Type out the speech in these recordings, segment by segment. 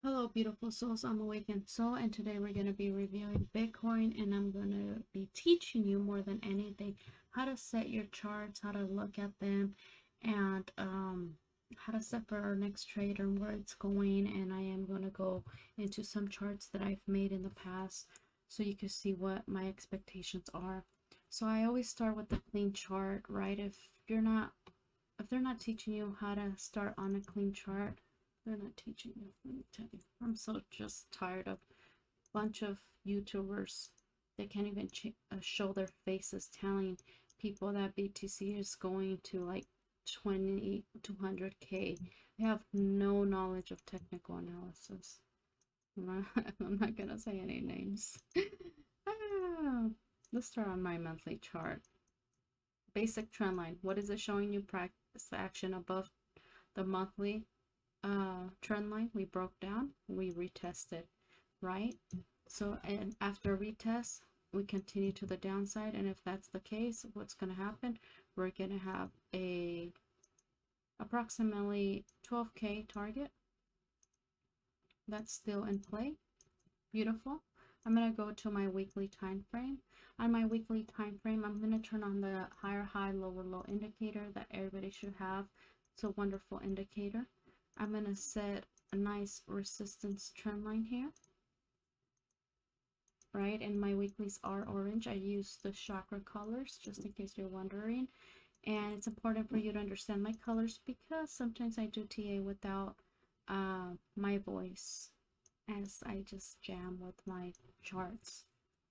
Hello, beautiful souls. I'm Awakened Soul, and today we're going to be reviewing Bitcoin. And I'm going to be teaching you more than anything how to set your charts, how to look at them, and how to set for our next trade and where it's going. And I am going to go into some charts that I've made in the past so you can see what my expectations are. So I always start with the clean chart, right? If they're not teaching you how to start on a clean chart, they're not teaching you. Let me tell you, I'm so just tired of a bunch of YouTubers that can't even show their faces telling people that BTC is going to like 20 to 100K. They have no knowledge of technical analysis. I'm not gonna say any names. Ah, let's start on my monthly chart. Basic trend line. What is it showing you? Practice action above the monthly trend line. We broke down, we retested, right? So, and after retest, we continue to the downside. And if that's the case, what's going to happen? We're going to have a approximately 12K target that's still in play. Beautiful. I'm going to go to my weekly time frame. On my weekly time frame, I'm going to turn on the higher high, lower low indicator that everybody should have. It's a wonderful indicator. I'm going to set a nice resistance trend line here, right? And my weeklies are orange. I use the chakra colors just in case you're wondering. And it's important for you to understand my colors because sometimes I do TA without my voice, as I just jam with my charts.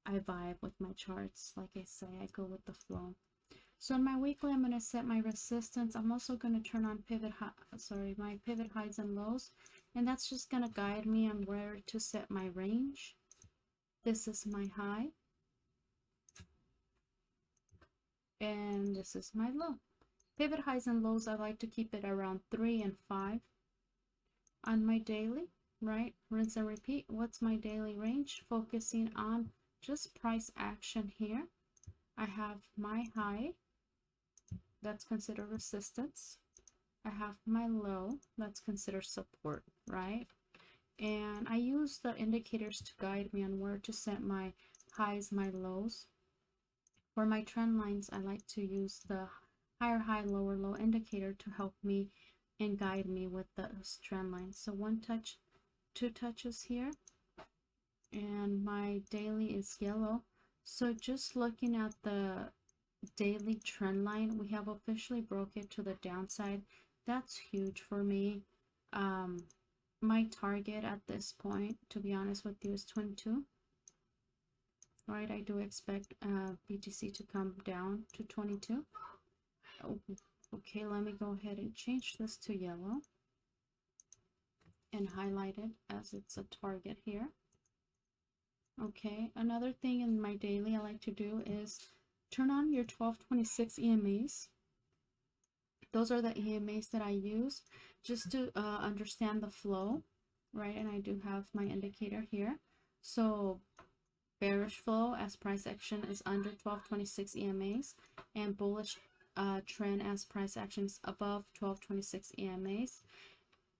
I vibe with my charts. Like I say, I go with the flow. So in my weekly, I'm going to set my resistance. I'm also going to turn on my pivot highs and lows. And that's just going to guide me on where to set my range. This is my high. And this is my low. Pivot highs and lows, I like to keep it around 3 and 5. On my daily, right? Rinse and repeat. What's my daily range? Focusing on just price action here. I have my high. That's considered resistance. I have my low. That's considered support, right? And I use the indicators to guide me on where to set my highs, my lows. For my trend lines, I like to use the higher high, lower low indicator to help me and guide me with those trend lines. So one touch, two touches here, and my daily is yellow. So just looking at the daily trend line, we have officially broke it to the downside. That's huge for me. My target at this point, to be honest with you, is 22. Right, I do expect BTC to come down to 22. Oh, okay, let me go ahead and change this to yellow and highlight it as it's a target here. Okay, another thing in my daily I like to do is turn on your 1226 EMAs. Those are the EMAs that I use just to understand the flow, right? And I do have my indicator here. So bearish flow as price action is under 1226 EMAs, and bullish trend as price action is above 1226 EMAs.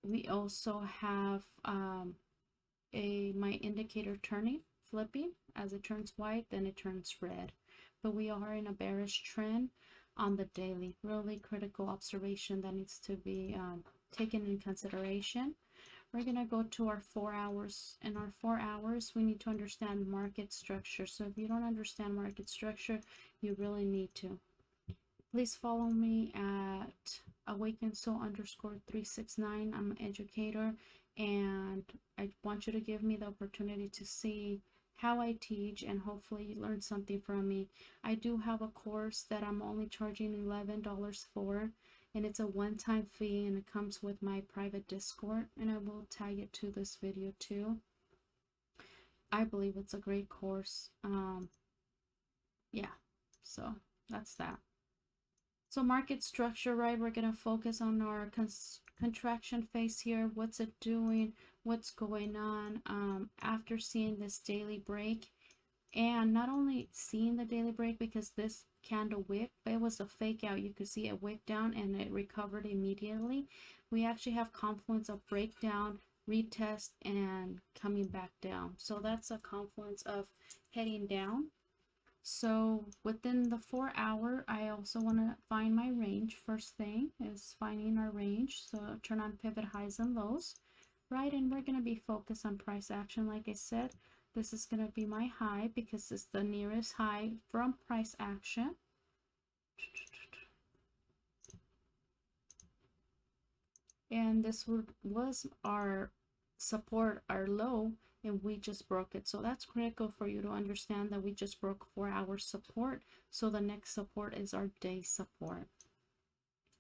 We also have my indicator turning, flipping. As it turns white, then it turns red. But we are in a bearish trend on the daily. Really critical observation that needs to be taken in consideration. We're going to go to our 4 hours. In our 4 hours, we need to understand market structure. So if you don't understand market structure, you really need to. Please follow me at awakensoul_369. I'm an educator, and I want you to give me the opportunity to see how I teach, and hopefully you learn something from me. I do have a course that I'm only charging $11 for, and it's a one-time fee, and it comes with my private Discord, and I will tag it to this video too. I believe it's a great course. Yeah, so that's that. So market structure, right? We're going to focus on our contraction phase here. What's it doing? What's going on after seeing this daily break? And not only seeing the daily break, because this candle wick, but it was a fake out. You could see it wick down and it recovered immediately. We actually have confluence of breakdown, retest, and coming back down. So that's a confluence of heading down. So within the 4 hour, I also want to find my range. First thing is finding our range. So turn on pivot highs and lows, right? And we're going to be focused on price action. Like I said, this is going to be my high because it's the nearest high from price action. And this was our support, our low, and we just broke it. So that's critical for you to understand that we just broke 4 hour support. So the next support is our day support.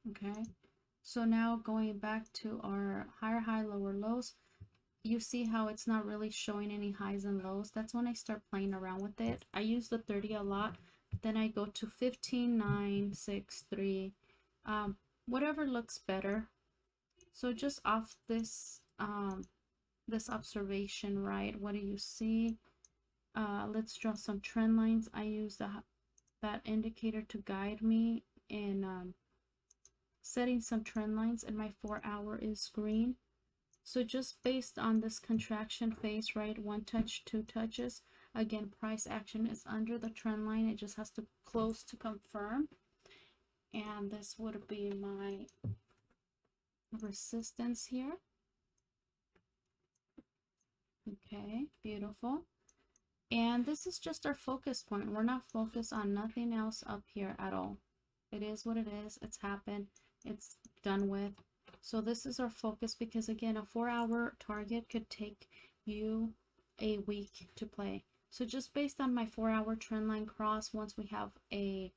Okay, so now going back to our higher high, lower lows, you see how it's not really showing any highs and lows. That's when I start playing around with it. I use the 30 a lot, then I go to 15, 9, 6, 3, whatever looks better. So just off this this observation, right? What do you see? Let's draw some trend lines. I use that indicator to guide me in setting some trend lines, and my 4 hour is green. So just based on this contraction phase, right? One touch, two touches. Again, price action is under the trend line. It just has to close to confirm. And this would be my resistance here. Okay, beautiful. And this is just our focus point. We're not focused on nothing else up here at all. It is what it is. It's happened. It's done with. So this is our focus, because again, a 4 hour target could take you a week to play. So just based on my 4 hour trend line cross, once we have a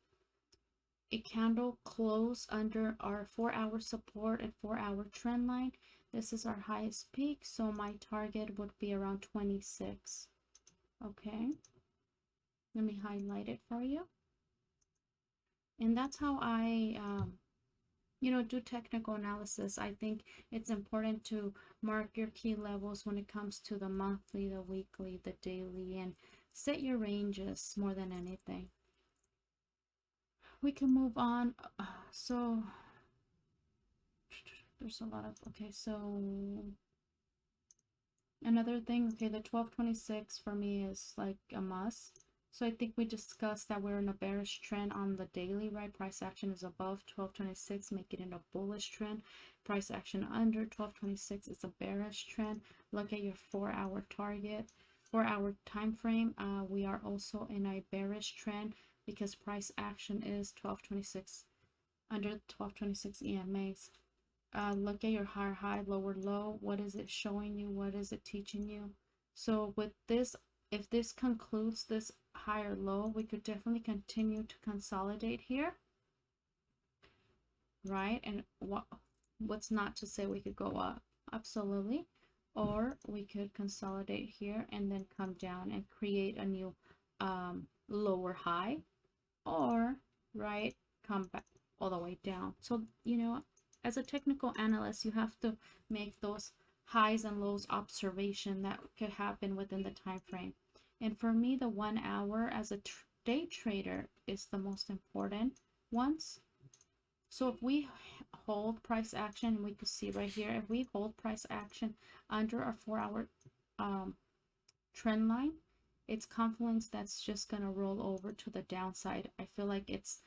candle close under our 4 hour support and 4 hour trend line, this is our highest peak. So my target would be around 26. Okay, let me highlight it for you. And that's how I do technical analysis. I think it's important to mark your key levels when it comes to the monthly, the weekly, the daily, and set your ranges more than anything. We can move on. So there's a lot of, okay, so another thing, okay, the 1226 for me is like a must. So I think we discussed that we're in a bearish trend on the daily, right? Price action is above 1226, making it a bullish trend. Price action under 1226 is a bearish trend. Look at your 4 hour target, 4 hour time frame. We are also in a bearish trend because price action is 1226, under 1226 EMAs. Look at your higher high, lower low. What is it showing you? What is it teaching you? So with this, if this concludes this higher low, we could definitely continue to consolidate here, right? And what's not to say we could go up? Absolutely. Or we could consolidate here and then come down and create a new lower high, or right, come back all the way down. So as a technical analyst, you have to make those highs and lows observation that could happen within the time frame. And for me, the 1 hour as a day trader is the most important ones. So if we hold price action, we could see right here, if we hold price action under our 4 hour trend line, it's confluence that's just going to roll over to the downside. I feel like it's,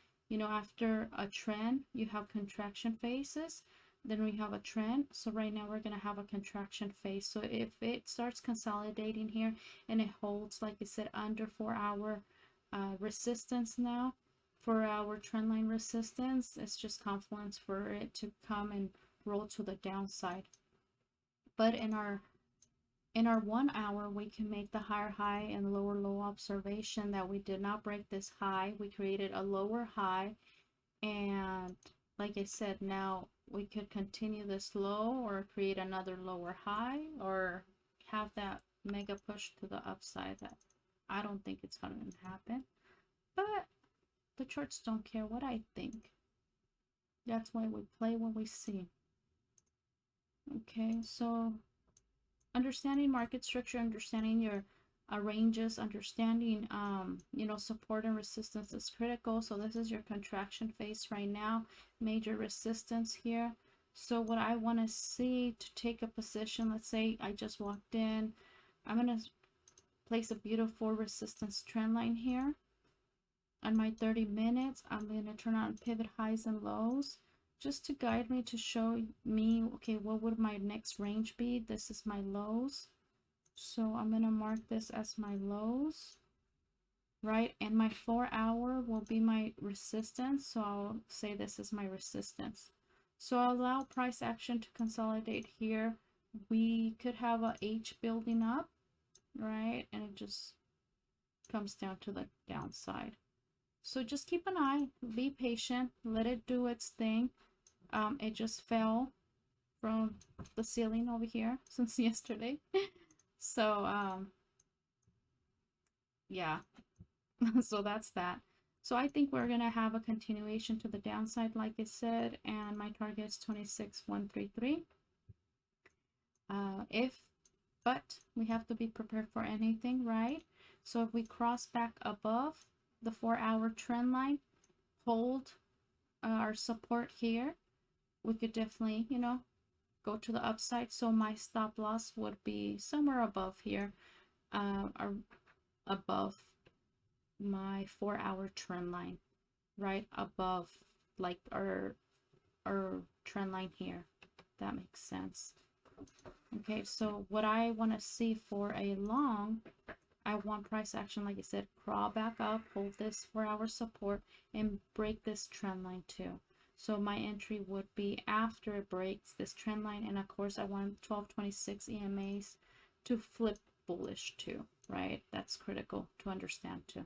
after a trend, you have contraction phases, then we have a trend. So right now we're going to have a contraction phase. So if it starts consolidating here and it holds, like I said, under 4 hour resistance now, 4 hour trend line resistance, it's just confluence for it to come and roll to the downside. But in our 1 hour, we can make the higher high and lower low observation that we did not break this high. We created a lower high, and like I said, now we could continue this low or create another lower high or have that mega push to the upside. That I don't think it's going to happen, but the charts don't care what I think. That's why we play what we see. Okay, so understanding market structure, understanding your ranges, understanding support and resistance is critical. So this is your contraction phase right now, major resistance here. So what I want to see to take a position, let's say I just walked in, I'm going to place a beautiful resistance trend line here. On my 30 minutes, I'm going to turn on pivot highs and lows just to guide me, to show me, okay, what would my next range be? This is my lows. So I'm going to mark this as my lows, right? And my 4-hour will be my resistance. So I'll say this is my resistance. So I'll allow price action to consolidate here. We could have a H building up, right? And it just comes down to the downside. So just keep an eye, be patient, let it do its thing. It just fell from the ceiling over here since yesterday. So yeah, so that's that. So I think we're gonna have a continuation to the downside, like I said, and my target is 26,133. But we have to be prepared for anything, right? So if we cross back above the 4-hour trend line, hold our support here, we could definitely, you know, go to the upside. So my stop loss would be somewhere above here, or above my 4-hour trend line, right above, like our trend line here. That makes sense. Okay, so what I want to see for a long, I want price action, like I said, crawl back up, hold this 4-hour support, and break this trend line too. So my entry would be after it breaks this trend line, and of course I want 1226 EMAs to flip bullish too, right? That's critical to understand too.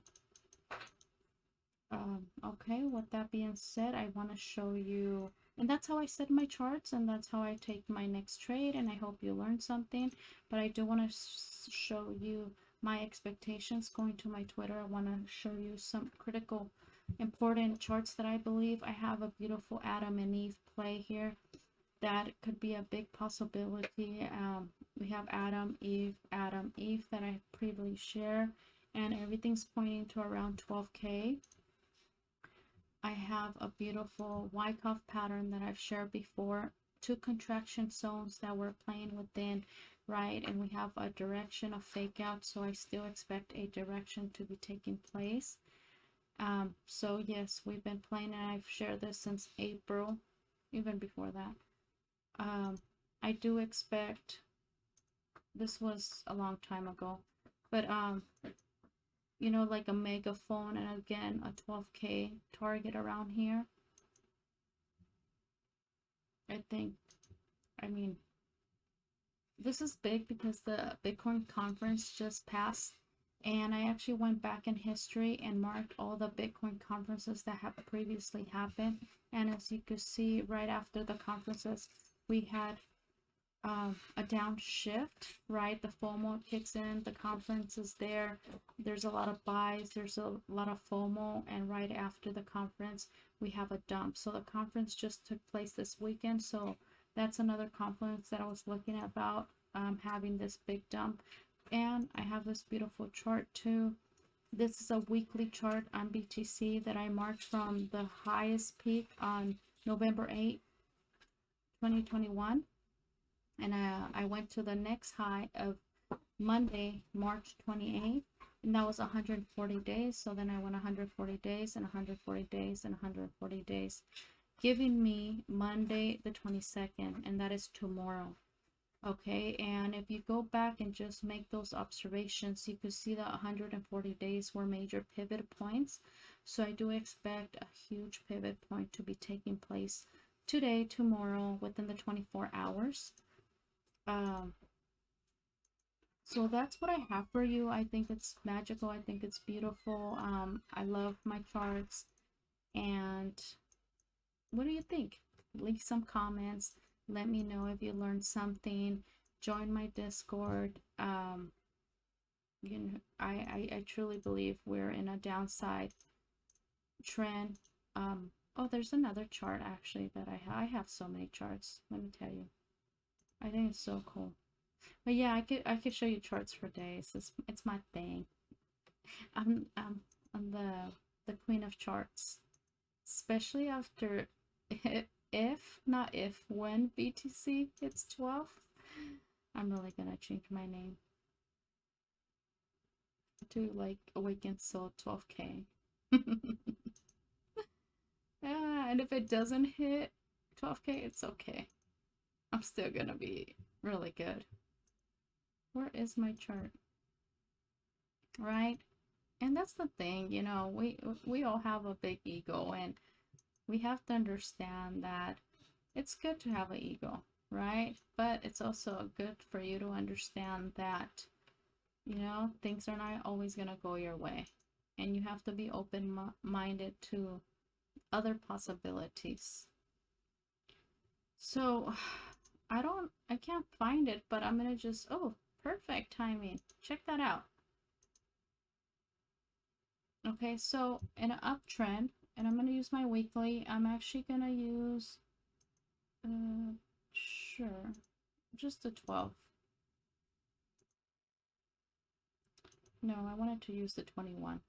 Okay, with that being said, I want to show you, and that's how I set my charts, and that's how I take my next trade, and I hope you learned something. But I do want to show you my expectations. Going to my Twitter, I want to show you some critical important charts that I believe. I have a beautiful Adam and Eve play here that could be a big possibility. We have Adam, Eve that I previously shared, and everything's pointing to around 12K. I have a beautiful Wyckoff pattern that I've shared before, 2 contraction zones that we're playing within, right? And we have a direction of fake out, so I still expect a direction to be taking place. So yes, we've been playing, and I've shared this since April, even before that. I do expect, this was a long time ago, but you know, like a megaphone, and again a 12K target around here. I think, I mean, this is big because the Bitcoin conference just passed, and I actually went back in history and marked all the Bitcoin conferences that have previously happened. And as you can see, right after the conferences, we had a downshift, right? The FOMO kicks in, the conference is there, there's a lot of buys, there's a lot of FOMO, and right after the conference we have a dump. So the conference just took place this weekend, so that's another conference that I was looking about, having this big dump. And I have this beautiful chart too. This is a weekly chart on BTC that I marked from the highest peak on November 8, 2021. And I went to the next high of Monday, March 28th, and that was 140 days. So then I went 140 days and 140 days and 140 days, giving me Monday the 22nd, and that is tomorrow. Okay, and if you go back and just make those observations, you could see that 140 days were major pivot points. So I do expect a huge pivot point to be taking place today, tomorrow, within the 24 hours. So that's what I have for you. I think it's magical. I think it's beautiful. I love my charts. And what do you think? Leave some comments. Let me know if you learned something. Join my Discord. You know, I truly believe we're in a downside trend. Oh, there's another chart actually that I have so many charts. Let me tell you. I think it's so cool. But yeah, I could show you charts for days. It's my thing. I'm the queen of charts, especially after when BTC hits 12, I'm really gonna change my name to like Awakened Soul 12K. And if it doesn't hit 12K, it's okay. I'm still gonna be really good. Where is my chart? Right? And that's the thing, you know, we all have a big ego, and we have to understand that it's good to have an ego, right? But it's also good for you to understand that, you know, things are not always going to go your way. And you have to be open-minded to other possibilities. So, I can't find it, but I'm going to just, oh, perfect timing. Check that out. Okay, so in an uptrend, and I'm going to use my weekly, I'm actually going to use, sure, just the 12. No, I wanted to use the 21.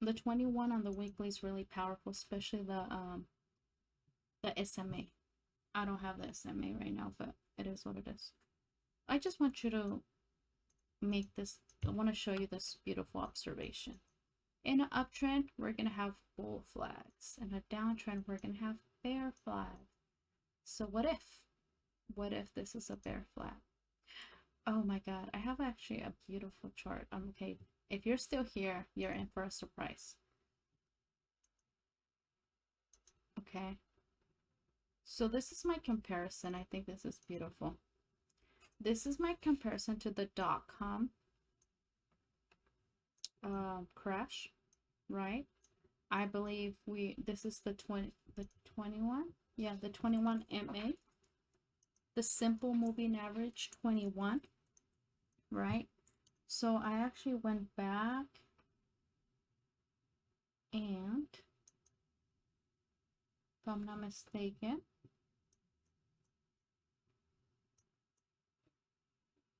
The 21 on the weekly is really powerful, especially the SMA. I don't have the SMA right now, but it is what it is. I just want you to make this, I want to show you this beautiful observation. In an uptrend, we're going to have bull flags. In a downtrend, we're going to have bear flags. So what if this is a bear flag? Oh my God, I have actually a beautiful chart. Okay, if you're still here, you're in for a surprise. Okay, so this is my comparison. I think this is beautiful. This is my comparison to the .com crash, right? I believe this is the 21. Yeah, the 21 MA. The simple moving average 21, right? So I actually went back and, if I'm not mistaken,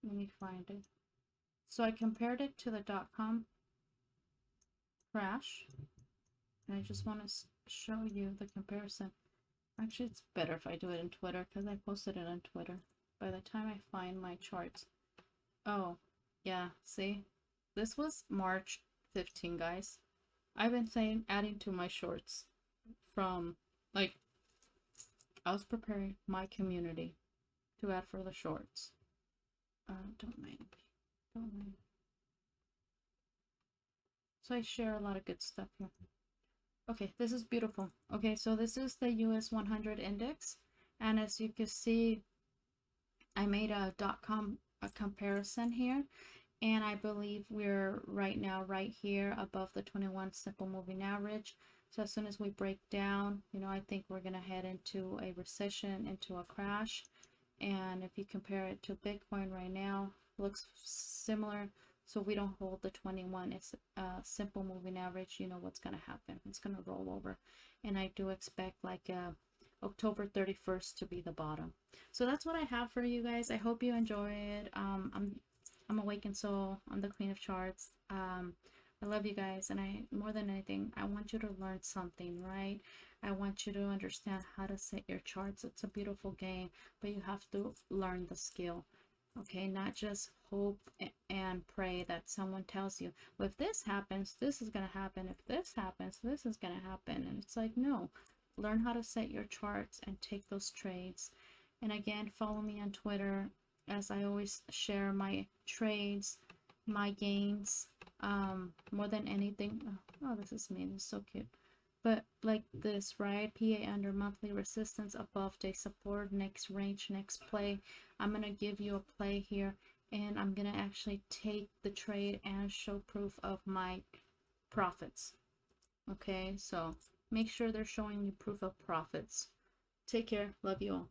let me find it. So I compared it to the .com crash, and I just want to show you the comparison. Actually, it's better if I do it in Twitter because I posted it on Twitter. By the time I find my charts. Oh, yeah, see? This was March 15, guys. I've been saying adding to my shorts from, like, I was preparing my community to add for the shorts. Don't mind me. Don't mind. So I share a lot of good stuff here. Okay, this is beautiful. Okay, so this is the US 100 index. And as you can see, I made a .com comparison here. And I believe we're right now right here above the 21 simple moving average. So as soon as we break down, you know, I think we're going to head into a recession, into a crash. And if you compare it to Bitcoin right now, looks similar. So we don't hold the 21. It's a simple moving average. You know what's going to happen. It's going to roll over. And I do expect like October 31st to be the bottom. So that's what I have for you guys. I hope you enjoy it. I'm Awakened Soul. I'm the queen of charts. I love you guys, and more than anything, I want you to learn something, right? I want you to understand how to set your charts. It's a beautiful game, but you have to learn the skill. Okay, not just hope and pray that someone tells you, well, if this happens, this is going to happen. If this happens, this is going to happen. And it's like, no, learn how to set your charts and take those trades. And again, follow me on Twitter, as I always share my trades, my gains, more than anything. Oh, this is me. This is so cute. But like this, right? PA under monthly resistance, above day support, next range, next play. I'm going to give you a play here, and I'm going to actually take the trade and show proof of my profits. Okay, so make sure they're showing you proof of profits. Take care. Love you all.